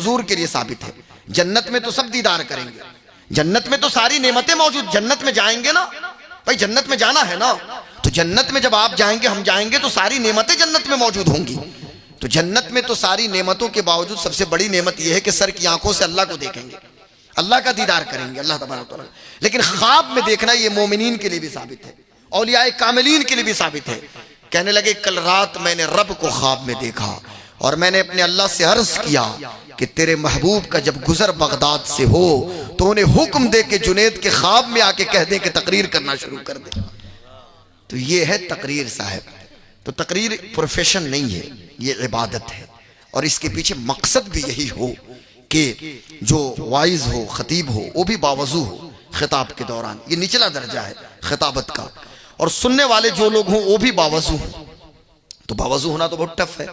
हुजूर के लिए साबित है। जन्नत में तो सब दीदार करेंगे, जन्नत में तो सारी नेमतें मौजूद, जन्नत में जाएंगे ना भाई, जन्नत में जाना है ना, तो जन्नत में जब आप जाएंगे हम जाएंगे तो सारी नेमतें जन्नत में मौजूद होंगी। तो जन्नत में तो सारी नेमतों के बावजूद सबसे बड़ी नेमत यह है कि सर की आंखों से अल्लाह को देखेंगे, अल्लाह का दीदार करेंगे, अल्लाह तबारक व तआला। लेकिन ख्वाब में देखना ये मोमिनीन के लिए भी साबित है, औलियाए कामिलीन के लिए भी साबित है। कहने लगे कल रात मैंने रब को ख्वाब में देखा और मैंने अपने अल्लाह से अर्ज किया कि तेरे महबूब का जब गुजर बगदाद से हो तो उन्हें हुक्म दे के जुनेद के ख्वाब में आके कह दे कि तकरीर करना शुरू कर दे। तो ये है तकरीर साहब। तो तकरीर प्रोफेशन नहीं है, ये इबादत है, और इसके पीछे मकसद भी यही हो कि जो वाइज हो, खतीब हो, वो भी बावजू हो खिताब के दौरान। ये निचला दर्जा है खिताबत का, और सुनने वाले जो लोग हों वो भी बावजू हो। तो बावजू होना तो बहुत टफ है,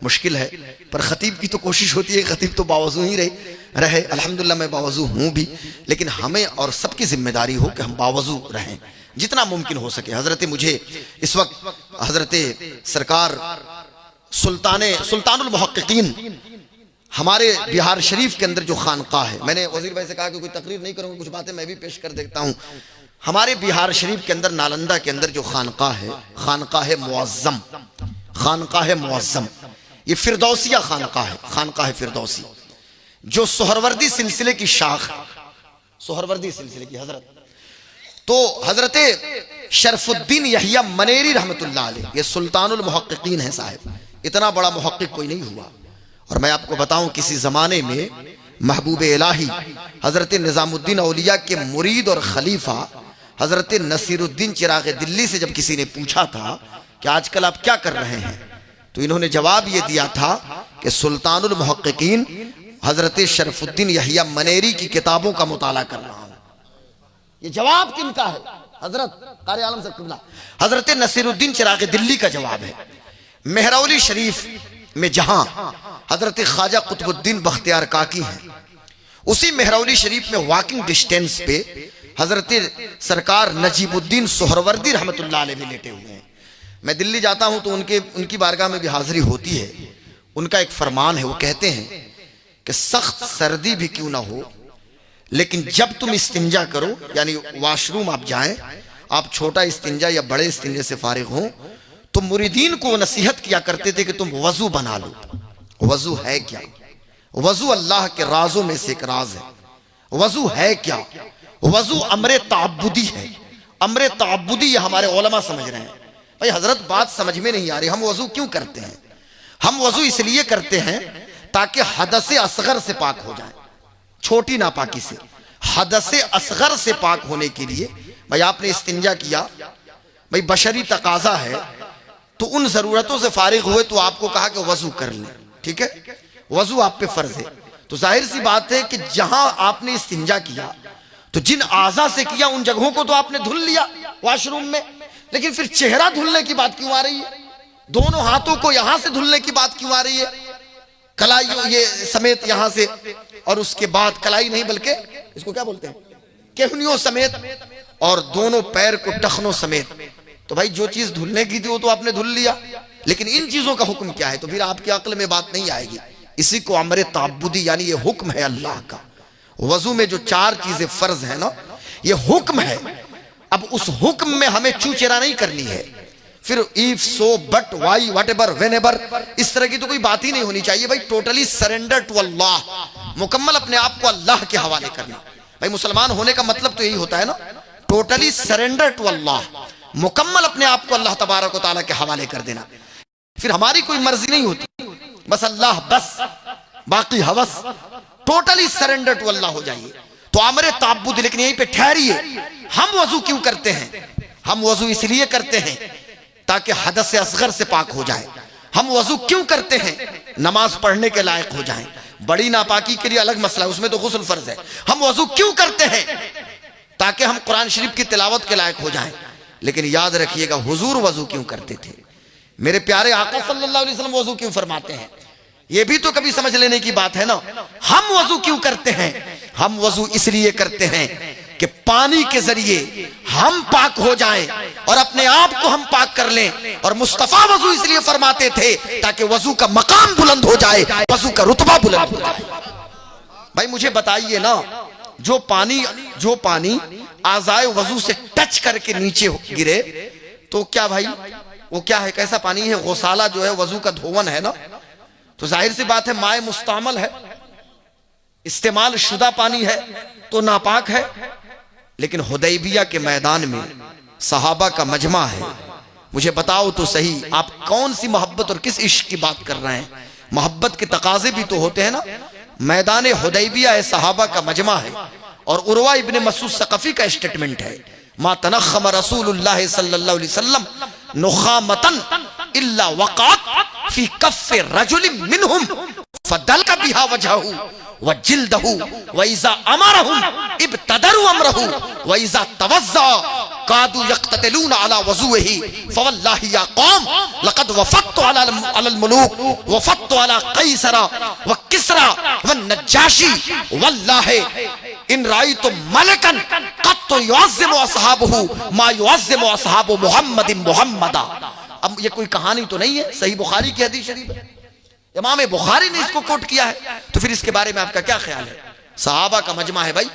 मुश्किल है, पर खतीब की तो कोशिश होती है खतीब तो बावजू ही रहे। अल्हम्दुलिल्लाह मैं बावजू हूँ भी, लेकिन हमें और सबकी जिम्मेदारी हो कि हम बावजू रहें जितना मुमकिन हो सके। हजरत मुझे इस वक्त हजरत सरकार सुल्तानुल मुहक्किकीन हमारे बिहार शरीफ के अंदर जो खानका है, मैंने वजीर भाई से कहा कि कोई तकरीर नहीं करूँगा, कुछ बातें मैं भी पेश कर देता हूँ। हमारे बिहार शरीफ के अंदर नालंदा के अंदर जो खानका है मुअज़्ज़म, खानका है मुअज़्ज़म, ये फिरदौसिया खानका है फिरदौसी, जो सोहरवर्दी सिलसिले की शाख, सोहरवर्दी सिलसिले की हजरत, तो हजरत शरफुद्दीन यहिया मनेरी रहमतुल्लाह अलैह ये सुल्तानुल मुहक्किकीन है साहब। इतना बड़ा मुहक्किक कोई नहीं हुआ। और मैं आपको बताऊं किसी जमाने में महबूब इलाही हजरत निजामुद्दीन औलिया के मुरीद और खलीफा हजरत नसीरुद्दीन चिराग दिल्ली से जब किसी ने पूछा था कि आजकल आप क्या कर रहे हैं, तो इन्होंने जवाब ये दिया था कि सुल्तानुल मुहक्किकीन हजरत शरफुद्दीन यहिया मनेरी की किताबों का मुताला कर रहा हूं। ये जवाब किनका है? हजरत कारी आलम से किबला हजरत नसीरुद्दीन चिराग दिल्ली का जवाब है। मेहरौली शरीफ में जहां हजरत ख्वाजा कुतुबुद्दीन बख्तियार काकी हैं, उसी मेहरौली शरीफ में वॉकिंग डिस्टेंस पे हजरत सरकार नजीबुद्दीन सोहरवर्दी रहमतुल्लाह अलैह भी लेटे हुए हैं। मैं दिल्ली जाता हूं तो उनकी बारगाह में भी हाजिरी होती है। उनका एक फरमान है, वो कहते हैं कि सख्त सर्दी भी क्यों ना हो, लेकिन जब तुम इस्तिंजा करो, यानी वाशरूम आप जाएं, आप छोटा इस्तिंजा या बड़े इस्तिंजे से फारिग हो, तो मुरीदीन को नसीहत किया करते थे कि तुम वजू बना लो। वजू है क्या? वजू अल्लाह के राजों में से एक राज है। वजू है क्या? वजू अमरे ताबुदी है। अमरे ताबुदी ये हमारे उलमा समझ रहे हैं। भाई हजरत बात समझ में नहीं आ रही। हम वजू क्यों करते हैं? हम वजू इसलिए करते हैं ताकि हदसे असगर से पाक हो जाए, छोटी नापाकी से। हदसे असगर से पाक होने के लिए भाई आपने इस्तिंजा किया, भाई बशरी तकाजा है, तो उन जरूरतों से फारिग हुए तो आपको कहा कि वजू कर लें, ठीक है, वजू आप पे फर्ज है। तो जाहिर सी बात है कि जहां आपने इस्तिंजा किया तो जिन आज़ा से किया उन जगहों को तो आपने धुल लिया वॉशरूम में, लेकिन फिर चेहरा धुलने की बात क्यों आ रही है? दोनों हाथों को यहां से धुलने की बात क्यों आ रही है? कलाई ये समेत यहां से, और उसके बाद कलाई नहीं बल्कि इसको क्या बोलते हैं, केहनियों समेत, और दोनों पैर को टखनों समेत। तो भाई जो चीज धुलने की थी वो तो आपने धुल लिया, लेकिन इन चीजों का हुक्म क्या है? तो फिर आपकी अक्ल में बात नहीं आएगी। इसी को अमरे ताबुदी, यानी ये हुक्म है अल्लाह का। वजू में जो चार चीजें फर्ज है ना, ये हुक्म है। अब उस हुक्म में हमें चूचेरा नहीं करनी है। फिर if, so, but, why, whatever, whenever, इस तरह की तो कोई बात ही नहीं होनी चाहिए। भाई टोटली सरेंडर टू अल्लाह, मुकम्मल अपने आप को अल्लाह के हवाले करना। भाई मुसलमान होने का मतलब तो यही होता है ना, टोटली सरेंडर टू अल्लाह, मुकम्मल अपने आप को अल्लाह तबारक व तआला के हवाले कर देना। फिर हमारी कोई मर्जी नहीं होती, बस अल्लाह बस, बाकी हवस, टोटली सरेंडर टू अल्लाह हो जाइए। तो अमरे ताबुद, लेकिन यहीं पे ठहरिए। हम वजू क्यों करते हैं? हम वजू इसलिए करते हैं ताकि हदस से असगर से पाक हो जाए। हम वजू क्यों करते हैं? नमाज पढ़ने के लायक हो जाएं। बड़ी नापाकी के लिए अलग मसला है, उसमें तो गुस्ल फर्ज है। हम वजू क्यों करते हैं? ताकि हम कुरान शरीफ की तिलावत के लायक हो जाएं। लेकिन याद रखिएगा, हुजूर वजू क्यों करते थे? मेरे प्यारे आका सल्लल्लाहु अलैहि वसल्लम वजू क्यों फरमाते हैं? ये भी तो कभी समझ लेने की बात है ना। हम वजू क्यों करते हैं? हम वजू इसलिए करते हैं कि पानी के जरिए हम पाक हो जाएं और अपने आप को हम पाक कर लें। और मुस्तफा वजू इसलिए फरमाते थे ताकि वजू का मकाम बुलंद हो जाए, वजू का रुतबा बुलंद हो जाए। भाई मुझे बताइए ना, जो पानी आज़ाए वजू से टच करके नीचे गिरे तो क्या भाई वो क्या है, कैसा पानी है? गौसाला जो है वजू का धोवन है ना, तो जाहिर सी बात है माए मुस्तामल है, इस्तेमाल शुदा पानी है तो नापाक है। लेकिन हुदैबिया के मैदान में सहाबा का मजमा है, मुझे बताओ तो सही आप कौन सी मोहब्बत और किस इश्क की बात कर रहे हैं? मोहब्बत के तकाजे भी तो होते हैं ना। मैदान हुदैबिया है, सहाबा का मजमा है, और उर्वा इब्ने मसूद सकफी का स्टेटमेंट है, मा तनख्खम रसूलुल्लाह सल्लल्लाहु अलैहि वसल्लम नुखामतन इल्ला वक़अत फी कफ़्फ़ि रजुलिन मिनहुम फदलका बिहा वजहहु व जिल्दहु व इज़ा अमरहुम इब्तदरु अमरहु व इज़ा तवज़्ज़ा कादू यक़्ततिलून अला वज़ूही फवल्लाहि या कौम लक़द वफ़क़्तु अलल मुलूक वफ़क़्तु अला कैसरा व किसरा व नज्जाशी वल्लाहि इन रायतु मलकन क़त्तु युअज़्ज़िमु असहाबहु मा युअज़्ज़िमु असहाबु मुहम्मदिन मुहम्मदा। अब ये कोई कहानी तो नहीं है, सही बुखारी की हदीस शरीफ है, इमाम बुखारी ने इसको कोट किया है, तो फिर इसके बारे में आपका क्या ख्याल है? सहाबा का मजमा है भाई।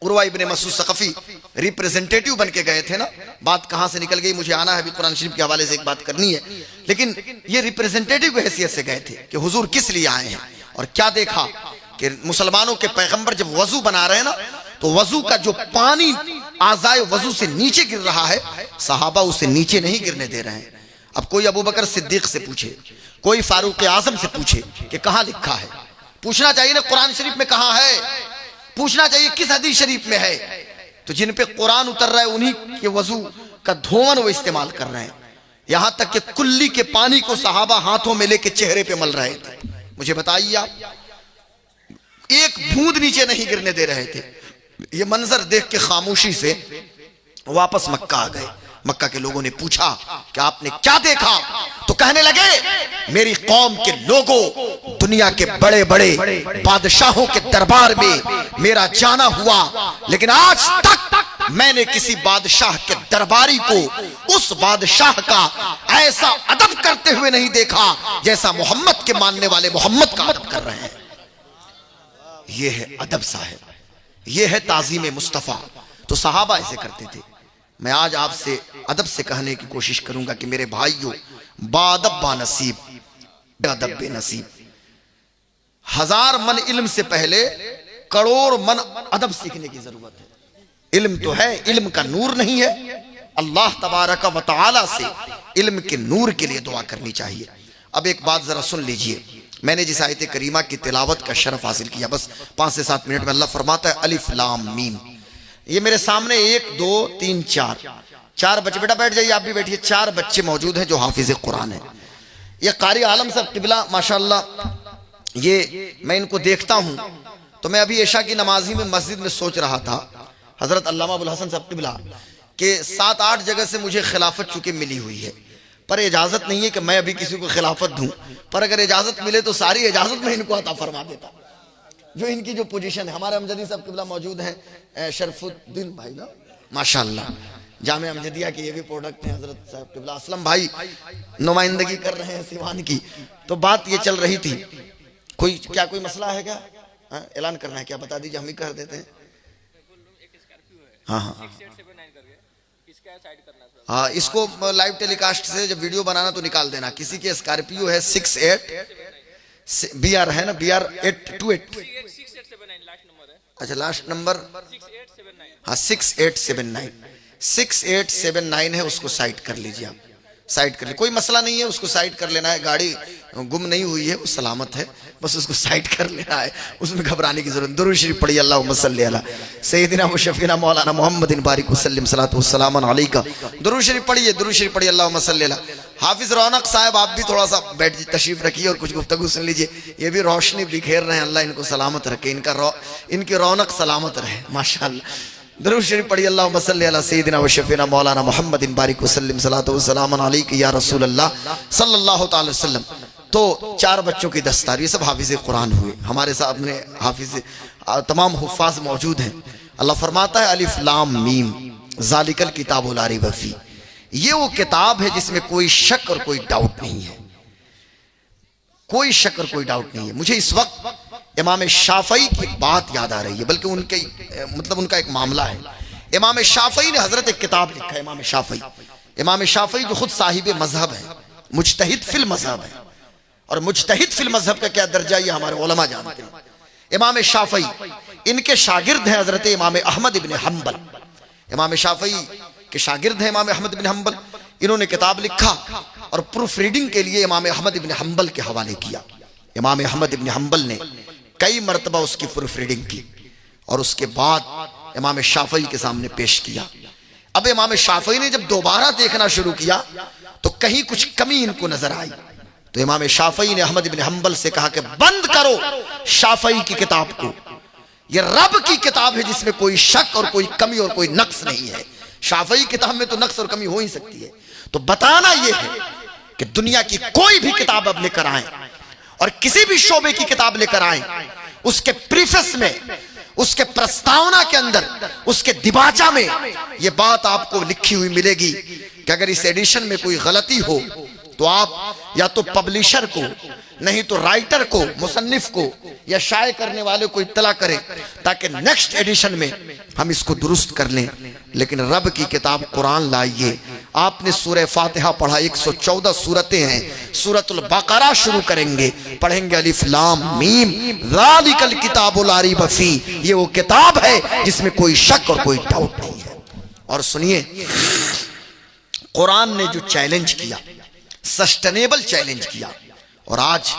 उर्वा इब्ने मसूद सकफी रिप्रेजेंटेटिव बन के गए थे ना, बात कहां से निकल गई मुझे आना है, अभी कुरान शरीफ के हवाले से एक बात करनी है, लेकिन ये रिप्रेजेंटेटिव की हैसियत से गए थे कि हुजूर किस लिए आए हैं, और क्या देखा कि मुसलमानों के पैगंबर जब वजू बना रहे हैं ना, तो वजू का जो पानी आज़ाए वजू से नीचे गिर रहा है, सहाबा उसे नीचे नहीं गिरने दे रहे हैं। अब कोई अबू बकर सिद्दीक से पूछे, कोई फारूक आजम से पूछे कि कहां लिखा है, पूछना चाहिए ना कुरान शरीफ में कहां है, पूछना चाहिए किस हदीस शरीफ में है। तो जिन पे कुरान उतर रहा है उन्हीं के वजू का धोवन वो इस्तेमाल कर रहे हैं, यहां तक कि कुल्ली के पानी को सहाबा हाथों में लेके चेहरे पे मल रहे थे। मुझे बताइए आप, एक बूंद नीचे नहीं गिरने दे रहे थे। ये मंजर देख के खामोशी से वापस मक्का आ गए। मक्का के लोगों ने पूछा कि आपने क्या देखा, तो कहने लगे मेरी कौम के लोगों, दुनिया के बड़े बड़े बादशाहों के दरबार में मेरा जाना हुआ, लेकिन आज तक मैंने किसी बादशाह के दरबारी को उस बादशाह का ऐसा अदब करते हुए नहीं देखा जैसा मोहम्मद के मानने वाले मोहम्मद का अदब कर रहे हैं। यह है अदब साहब, यह है ताज़ीम मुस्तफ़ा। तो सहाबा ऐसे करते थे। मैं आज आपसे अदब से कहने की कोशिश करूंगा कि मेरे भाइयों, बादब बानसीब, बेअदब बेनसीब। 1000 मन इल्म से पहले करोड़ मन अदब सीखने की जरूरत है। इल्म तो है, इल्म का नूर नहीं है। अल्लाह तबारक व तआला से इल्म के नूर के लिए दुआ करनी चाहिए। अब एक बात जरा सुन लीजिए, मैंने जिस आयत करीमा की तिलावत का शरफ हासिल किया, बस 5 से 7 मिनट में अल्लाह फरमाता है अलिफ लाम मीम। ये मेरे सामने 1 2 3 4 बच्चे, बेटा बैठ जाइए, आप भी बैठिए। 4 बच्चे मौजूद हैं जो हाफिज कुरान है। ये कारी आलम साहब किबला माशाअल्लाह, ये मैं इनको देखता हूँ तो मैं अभी ऐशा की नमाजी में मस्जिद में सोच रहा था, हजरत अल्लामा अबुल हसन साहब किबला के 7-8 जगह से मुझे खिलाफत चुके मिली हुई है, पर इजाजत नहीं है कि मैं अभी किसी को खिलाफत दूं, पर अगर इजाजत मिले तो सारी इजाजत मैं इनको अता फरमा देता। जो इनकी जो पोजीशन है, हमारे अमजदी साहब किबला मौजूद हैं, शरफुद्दीन भाई ना माशाअल्लाह, जामे अमजदिया के ये भी प्रोडक्ट हैं। हजरत साहब किबला असलम भाई नुमाइंदगी कर रहे हैं सिवान की। तो बात ये चल रही थी, कोई मसला है क्या? ऐलान करना है क्या? बता दीजिए, हम ही कर देते हैं। हाँ, इसको लाइव टेलीकास्ट से जब वीडियो बनाना तो निकाल देना। किसी की स्कॉर्पियो है 68 BR है ना, BR 828, अच्छा लास्ट नंबर, हाँ 6879 है, उसको साइड कर लीजिए आप, साइड कर लीजिए, कोई मसला नहीं है, उसको साइड कर लेना है। गाड़ी गुम नहीं हुई है, वो सलामत है, बस उसको साइड कर लेना है, उसमें घबराने की जरूरत। दुरूद शरीफ पढ़िए, अल्लाहुम्मा सल्ली अला सय्यिदिना व शफीना मौलाना मुहम्मदिन बारिक वसल्लम सलातु वस्सलाम अलैका। दुरूद शरीफ पढ़िए, अल्लाहुम्मा सल्ली अला। हाफिज रौनक साहब, आप भी थोड़ा सा बैठ तशरीफ रखिए और कुछ गुफ्तगू सुन लीजिए। ये भी रोशनी बिखेर रहे हैं, अल्लाह इनको सलामत रखे, इनकी रौनक सलामत रहे माशाअल्लाह। दुरूद शरीफ पढ़िए, अल्लाहुम्मा सल्ली अला सय्यिदिना व शफीना मौलाना मुहम्मदिन बारिक वसल्लम सलातु वस्सलाम अलैका या रसूल अल्लाह सल्लल्लाहु तआला अलैहि वसल्लम। तो 4 बच्चों की दस्तार, ये सब हाफिज कुरान हुए। हमारे साथ अपने हाफिज तमाम हुफ्फाज मौजूद हैं। अल्लाह फरमाता है अलिफ लाम मीम ज़ालिकल किताबुल ला रैब फीह, ये वो किताब है जिसमें कोई शक और कोई डाउट नहीं है, कोई शक और कोई डाउट नहीं है। मुझे इस वक्त इमाम शाफई की बात याद आ रही है, बल्कि उनके मतलब उनका एक मामला है। इमाम शाफई ने हजरत एक किताब लिखा है। इमाम शाफई जो खुद साहिब मजहब है, मुजतहिद फिल मजहब है, और मुजतहिद फिल मजहब का क्या दर्जा ये हमारे उलमा जानते हैं। इमाम शाफई, इनके शागिर्द हैं हजरत इमाम अहमद इब्न हम्बल। इमाम शाफई के शागिर्द हैं इमाम अहमद इब्न हम्बल। इन्होंने किताब लिखा और प्रूफ रीडिंग के लिए इमाम अहमद इब्न हम्बल के हवाले किया। इमाम अहमद इब्न हम्बल ने कई मरतबा उसकी प्रूफ रीडिंग की और उसके बाद इमाम शाफई के सामने पेश किया। अब इमाम शाफई ने जब दोबारा देखना शुरू किया तो कहीं कुछ कमी इनको नजर आई, तो इमाम शाफई ने अहमद इब्न हम्बल से कहा कि बंद करो शाफई की किताब को, ये रब की किताब है जिसमें कोई शक और कोई कमी और कोई नक्स नहीं है। शाफई किताब में तो नक्स और कमी हो ही सकती है। तो बताना यह है कि दुनिया की कोई भी किताब अब लेकर आए और किसी भी शोबे की किताब लेकर आए, उसके प्रीफेस में, उसके प्रस्तावना के अंदर, उसके दिबाचा में यह बात आपको लिखी हुई मिलेगी कि अगर इस एडिशन में कोई गलती हो तो आप या तो पब्लिशर को, नहीं तो राइटर को, मुसन्निफ को या शाये करने वाले को इत्तला करें ताकि नेक्स्ट एडिशन में हम इसको दुरुस्त कर लें। लेकिन रब की किताब कुरान लाइए। आपने सूरह फातिहा पढ़ा, 114 सूरतें हैं। सूरतुल बकरा शुरू करेंगे, पढ़ेंगे अलिफ लाम मीम ज़ालिकल किताबुल ला रैब फीह, ये वो किताब है जिसमें कोई शक और कोई डाउट नहीं है। और सुनिए, कुरान ने जो चैलेंज किया, सस्टेनेबल चैलेंज किया, और आज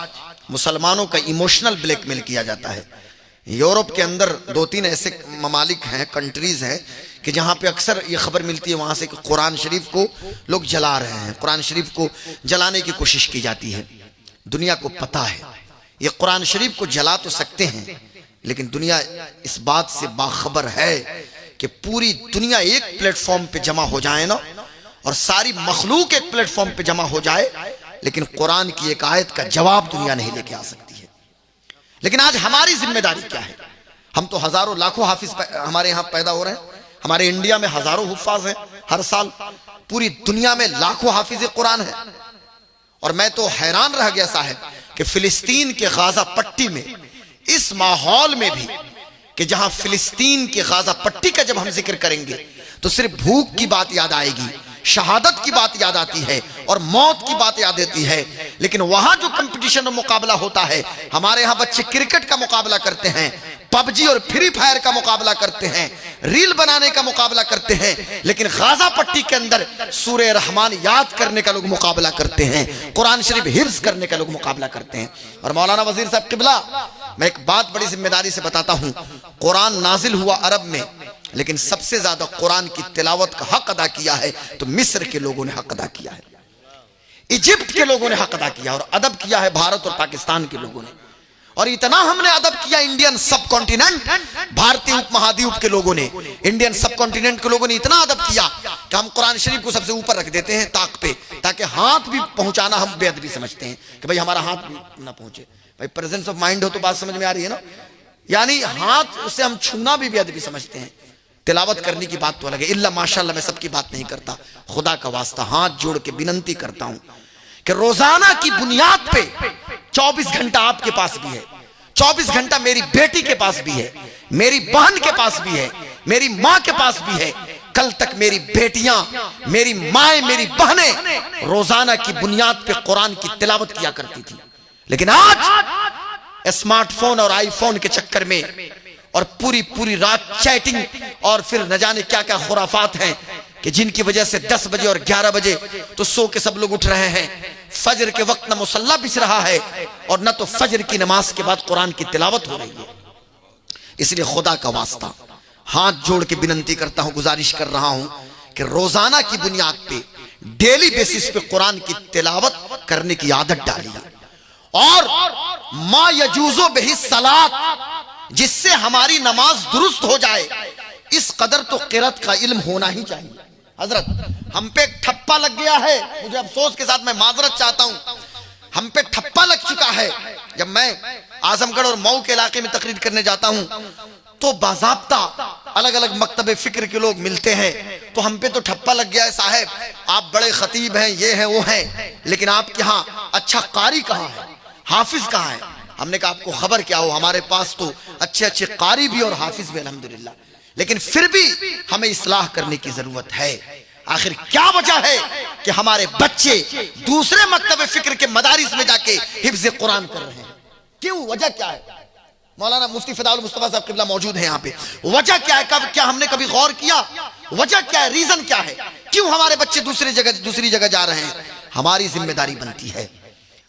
मुसलमानों का इमोशनल ब्लैकमेल किया जाता है। यूरोप के अंदर 2-3 ऐसे ममालिक हैं, कंट्रीज हैं कि जहां पे अक्सर ये खबर मिलती है वहां से कि कुरान शरीफ को लोग जला रहे हैं, कुरान शरीफ को जलाने की कोशिश की जाती है। दुनिया को पता है ये कुरान शरीफ को जला तो सकते हैं, लेकिन दुनिया इस बात से बाखबर है कि पूरी दुनिया एक प्लेटफॉर्म पे जमा हो जाए ना, और सारी मखलूक एक प्लेटफॉर्म पे जमा हो जाए, लेकिन कुरान की एक आयत का जवाब दुनिया नहीं लेके आ सकती है। लेकिन आज हमारी जिम्मेदारी क्या है? हम तो हजारों लाखों हाफिज हमारे यहाँ पैदा हो रहे हैं। हमारे इंडिया में हजारों हुफ्फाज हैं हर साल, पूरी दुनिया में लाखों हाफिज कुरान है। और मैं तो हैरान रह गया साहब कि फिलिस्तीन के गाजा पट्टी में, इस माहौल में भी कि जहां फिलिस्तीन के गाजा पट्टी का जब हम जिक्र करेंगे तो सिर्फ भूख की बात याद आएगी, शहादत की बात याद आती है और मौत की बात याद आती है। लेकिन वहां जो कंपटीशन और मुकाबला होता है, हमारे यहाँ बच्चे क्रिकेट का मुकाबला करते हैं, पबजी और फ्री फायर का मुकाबला करते हैं, रील बनाने का मुकाबला करते हैं, लेकिन गाजा पट्टी के अंदर सूरह रहमान याद करने का लोग मुकाबला करते हैं, कुरान शरीफ हिफ्ज करने का लोग मुकाबला करते हैं। और मौलाना वजीर साहब किबला, मैं एक बात बड़ी जिम्मेदारी से बताता हूं, कुरान नाजिल हुआ अरब में, लेकिन सबसे ज्यादा कुरान की तिलावत का हक अदा किया है तो मिस्र के लोगों ने हक अदा किया है, इजिप्ट के लोगों ने हक अदा किया, और अदब किया है भारत और पाकिस्तान के लोगों ने। और इतना हमने अदब किया इंडियन सब कॉन्टिनेंट, भारतीय उपमहाद्वीप के लोगों ने, इंडियन सब कॉन्टिनेंट के लोगों ने इतना अदब किया कि हम कुरान शरीफ को सबसे ऊपर रख देते हैं ताक पे, ताकि हाथ भी पहुंचाना हम बेअदबी समझते हैं कि भाई हमारा हाथ ना पहुंचे। भाई प्रेजेंस ऑफ माइंड हो तो बात समझ में आ रही है ना, यानी हाथ से हम छूना भी बेअदबी समझते हैं। तिलावत करने की बात तो अलग है, इल्ला माशाल्लाह मैं सबकी बात नहीं करता, खुदा का वास्ता हाथ जोड़ के विनंती करता हूं कि रोजाना की बुनियाद पे 24 घंटा आपके पास भी है, 24 घंटा मेरी बेटी के पास भी है, मेरी बहन के पास भी है, मेरी माँ के पास भी है। कल तक मेरी बेटियां, मेरी माएं, मेरी बहनें रोजाना की बुनियाद पे कुरान की तिलावत किया करती थी, लेकिन आज स्मार्टफोन और आईफोन के चक्कर में और पूरी रात चैटिंग और फिर न जाने क्या क्या खुराफात हैं कि जिनकी वजह से 10 बजे और 11 बजे तो सो के सब लोग उठ रहे हैं। फजर के वक्त न मुसल्ला बिछ रहा है और न तो फजर की नमाज के बाद कुरान की तिलावत हो रही है। इसलिए खुदा का वास्ता हाथ जोड़ के विनंती करता हूं, गुजारिश कर रहा हूं कि रोजाना की बुनियाद पे, डेली बेसिस पे कुरान की तिलावत करने की आदत डालिए। और मा यजूजो बिही सलात, जिससे हमारी नमाज दुरुस्त हो जाए, इस कदर तो क़िरात का इल्म होना ही चाहिए। हजरत, हम पे ठप्पा लग गया है, मुझे अफसोस के साथ मैं माजरत चाहता हूं, हम पे ठप्पा लग चुका है। जब मैं आजमगढ़ और मऊ के इलाके में तकरीर करने जाता हूं तो बाज़ाब्ता अलग अलग मकतबे फिक्र के लोग मिलते हैं, तो हम पे तो ठप्पा लग गया है, साहब आप बड़े खतीब हैं, ये हैं वो हैं, लेकिन आपके यहाँ अच्छा कारी कहाँ है, हाफिज कहाँ है? हमने कहा आपको खबर क्या हो, हमारे पास तो अच्छे अच्छे कारी भी और हाफिज भी अल्हम्दुलिल्लाह, लेकिन फिर भी हमें इस्लाह करने की जरूरत है। आखिर क्या वजह है कि हमारे बच्चे दूसरे मकतब फिक्र के मदारिस में जाके हिफ्ज़ कुरान कर रहे हैं? क्यों, वजह क्या है? मौलाना मुफ्ती फिदाउल मुस्तफा साहब किबला मौजूद है यहाँ पे। वजह क्या है? क्या हमने कभी गौर किया? वजह क्या है? रीजन क्या है? क्यों हमारे बच्चे दूसरी जगह जा रहे हैं? हमारी जिम्मेदारी बनती है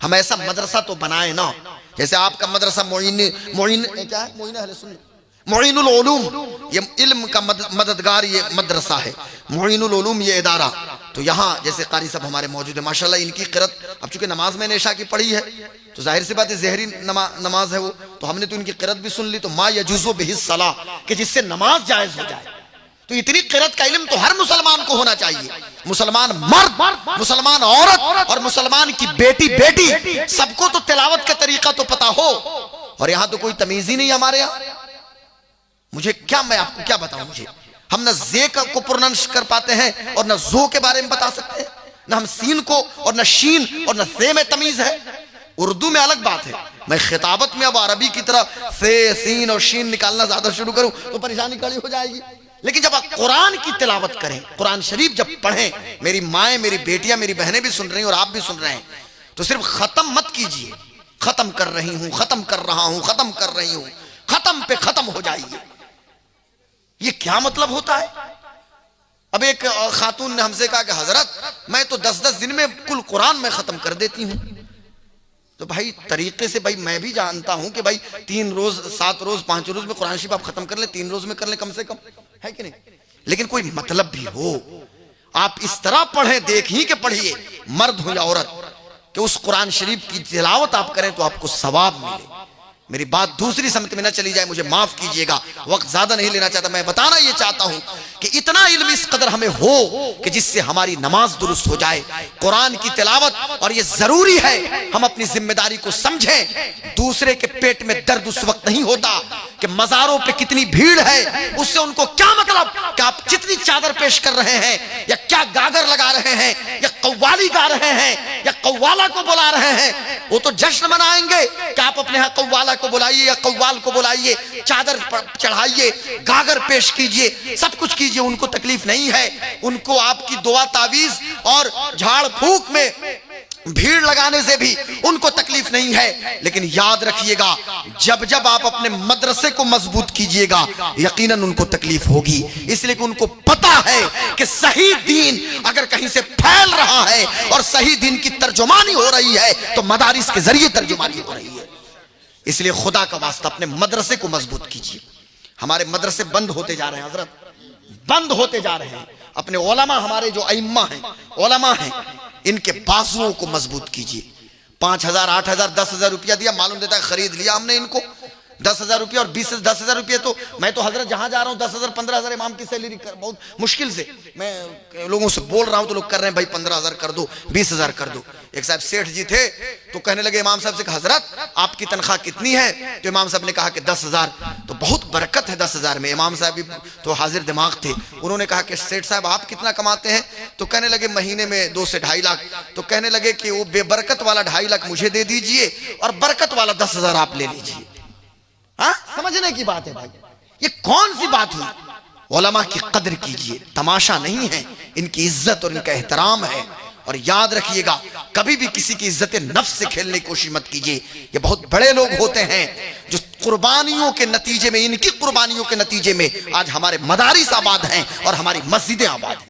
हम ऐसा मदरसा तो बनाए ना, जैसे आपका मदरसा मोइनुल उलूम, ये इल्म का मददगार ये मदरसा है, मोइनुल उलूम ये इदारा। तो यहाँ जैसे कारी साहब हमारे मौजूद है माशाल्लाह, इनकी क़िरात, अब चूंकि नमाज मैंने इशा की पढ़ी है तो जाहिर सी बात है ज़हरी नमाज है वो, तो हमने तो इनकी क़िरात भी सुन ली। तो मा यजुज़ु बिहिस सलाह, कि जिससे नमाज जायज़ हो जाए। तो इतनी क़िरात का इल्म तो हर मुसलमान को होना चाहिए, मुसलमान मर्द, मुसलमान औरत और मुसलमान की बेटी सबको तो तिलावत का तरीका तो पता हो। और यहाँ तो कोई तमीज़ ही नहीं हमारे यहाँ। मैं आपको क्या बताऊं, हम न जे को प्रोनाउंस कर पाते हैं और न जो के बारे में बता सकते हैं, न हम सीन को और न शीन और न से में तमीज है। उर्दू में अलग बात है, मैं खिताबत में अब अरबी की तरह से सीन और शीन निकालना ज्यादा शुरू करूं तो परेशानी खड़ी हो जाएगी। लेकिन जब आप कुरान की तिलावत करें, कुरान शरीफ जब पढ़ें, मेरी माएँ, मेरी बेटियां, मेरी बहनें भी सुन रही हैं और आप भी सुन रहे हैं, तो सिर्फ खत्म मत कीजिए, खत्म कर रही हूं, खत्म कर रहा हूं, खत्म कर रही हूं, खत्म पे खत्म हो जाइए। ये क्या मतलब होता है? अब एक खातून ने हमसे कहा कि हजरत मैं तो 10-10 दिन में कुल कुरान में खत्म कर देती हूं। तो भाई तरीके से, भाई मैं भी जानता हूं कि भाई 3 रोज 7 रोज 5 रोज में कुरान शरीफ आप खत्म कर ले, 3 रोज में कर ले कम से कम, है कि नहीं? लेकिन कोई मतलब भी हो, आप इस तरह पढ़े, देख ही के पढ़िए, मर्द हो या औरत, कि उस कुरान शरीफ की तिलावत आप करें तो आपको सवाब मिले। मेरी बात दूसरी समत में न चली जाए, मुझे माफ कीजिएगा, वक्त ज्यादा नहीं लेना चाहता। मैं बताना ये चाहता हूं कि इतना इल्म इस कदर हमें हो कि जिससे हमारी नमाज दुरुस्त हो जाए, कुरान की तिलावत, और ये जरूरी है हम अपनी जिम्मेदारी को समझें। दूसरे के पेट में दर्द उस वक्त नहीं होता कि मजारों पे कितनी भीड़ है, उससे उनको क्या मतलब कि आप कितनी चादर पेश कर रहे हैं, या क्या गागर लगा रहे हैं, या कव्वाली गा रहे हैं, या कव्वाला को बुला रहे हैं। वो तो जश्न मनाएंगे कि आप अपने यहाँ कव्वाला को बुलाइए या कव्वाल को बुलाइए, चादर चढ़ाइए, गागर पेश कीजिए, सब कुछ कीजिए, उनको तकलीफ नहीं है। उनको आपकी दुआ तावीज और झाड़ फूक में भीड़ लगाने से भी उनको तकलीफ नहीं है। लेकिन याद रखिएगा, जब जब आप अपने मदरसे को मजबूत कीजिएगा, यकीनन उनको तकलीफ होगी, इसलिए कि उनको पता है कि सही दीन अगर कहीं से फैल रहा है और सही दीन की तर्जुमानी हो रही है तो मदारिस के जरिए तर्जुमानी हो रही है। इसलिए खुदा का वास्ता अपने मदरसे को मजबूत कीजिए। हमारे मदरसे बंद होते जा रहे हैं हजरत, बंद होते जा रहे हैं। अपने उलमा, हमारे जो अइम्मा हैं, उलमा हैं, इनके बाजुओं को मजबूत कीजिए। 5,000, 8,000, 10,000 रुपया दिया, मालूम देता है खरीद लिया हमने इनको। 10,000 रुपया और 10,000 रुपये तो मैं तो हजरत जहां जा रहा हूँ 10,000 15,000 इमाम की सैलरी बहुत मुश्किल से मैं लोगों से बोल रहा हूँ तो लोग कर रहे हैं, भाई 15,000 कर दो, 20,000 कर दो। एक साहब सेठ जी थे तो कहने लगे इमाम साहब से, हजरत आपकी तनख्वाह कितनी है? तो इमाम साहब ने कहा कि 10,000। तो बहुत बरकत है 10,000 में। इमाम साहब भी तो हाजिर दिमाग थे, उन्होंने कहा कि सेठ साहब आप कितना कमाते हैं? तो कहने लगे महीने में 2 से 2.5 लाख। तो कहने लगे कि वो बेबरकत वाला 2.5 लाख मुझे दे दीजिए और बरकत वाला 10,000 आप ले लीजिए। हाँ, समझने की बात है भाई, ये कौन सी बात हुई? उलमा की कदर कीजिए, तमाशा नहीं है, इनकी इज्जत और इनका एहतराम है। और याद रखिएगा, कभी भी किसी की इज्जत नफ्स से खेलने की कोशिश मत कीजिए। ये बहुत बड़े लोग होते हैं जो कुर्बानियों के नतीजे में, इनकी कुर्बानियों के नतीजे में आज हमारे मदारिस आबाद हैं और हमारी मस्जिदें आबाद हैं।